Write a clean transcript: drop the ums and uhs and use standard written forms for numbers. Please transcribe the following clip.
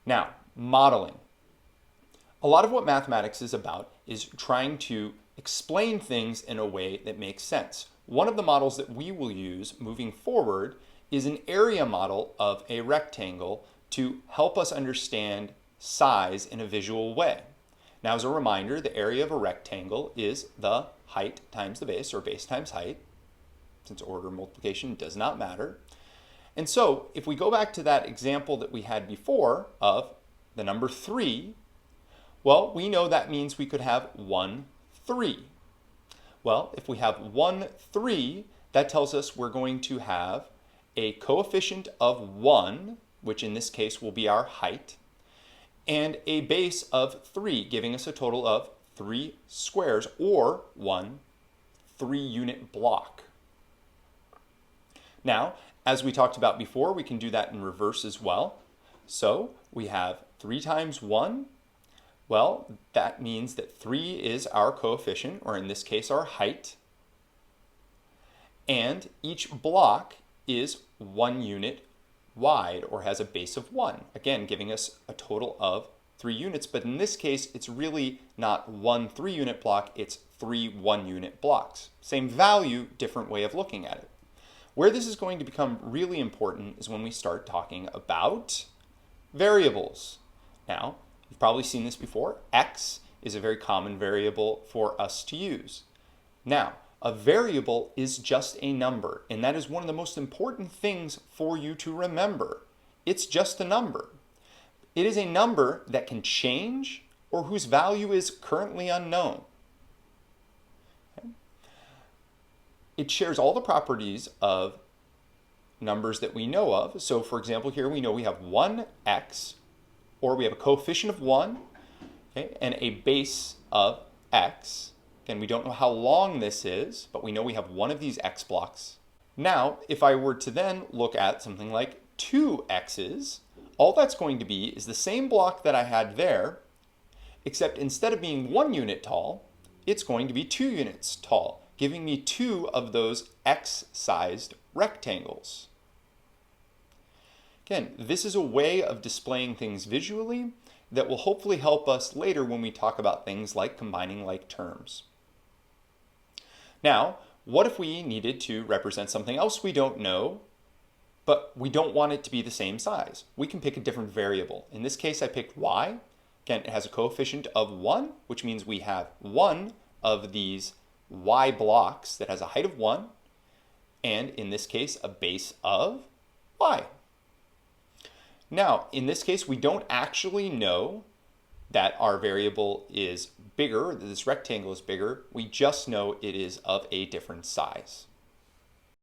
Now, modeling. A lot of what mathematics is about is trying to explain things in a way that makes sense. One of the models that we will use moving forward is an area model of a rectangle to help us understand size in a visual way. Now, as a reminder, the area of a rectangle is the height times the base, or base times height, since order multiplication does not matter. And so, if we go back to that example that we had before of the number 3, well, we know that means we could have 1, 3. Well, if we have 1, 3, that tells us we're going to have a coefficient of 1, which in this case will be our height, and a base of 3, giving us a total of 3 squares, or 1 3-unit block. Now, as we talked about before, we can do that in reverse as well. So we have 3 times 1. Well, that means that 3 is our coefficient, or in this case, our height. And each block is 1 unit wide, or has a base of 1. Again, giving us a total of 3 units. But in this case, it's really not 1 3-unit block, it's 3 1-unit blocks. Same value, different way of looking at it. Where this is going to become really important is when we start talking about variables. Now, you've probably seen this before. X is a very common variable for us to use. Now, a variable is just a number, and that is one of the most important things for you to remember. It's just a number. It is a number that can change or whose value is currently unknown. Okay. It shares all the properties of numbers that we know of. So for example, here we know we have 1x, or we have a coefficient of 1, okay, and a base of x. Again, we don't know how long this is, but we know we have one of these x blocks. Now, if I were to then look at something like 2x's, all that's going to be is the same block that I had there, except instead of being 1 unit tall, it's going to be 2 units tall, giving me 2 of those x-sized rectangles. Again, this is a way of displaying things visually that will hopefully help us later when we talk about things like combining like terms. Now, what if we needed to represent something else we don't know, but we don't want it to be the same size? We can pick a different variable. In this case, I picked y. Again, it has a coefficient of 1, which means we have one of these y blocks that has a height of 1, and in this case, a base of y. Now, in this case, we don't actually know that our variable is bigger, that this rectangle is bigger. We just know it is of a different size.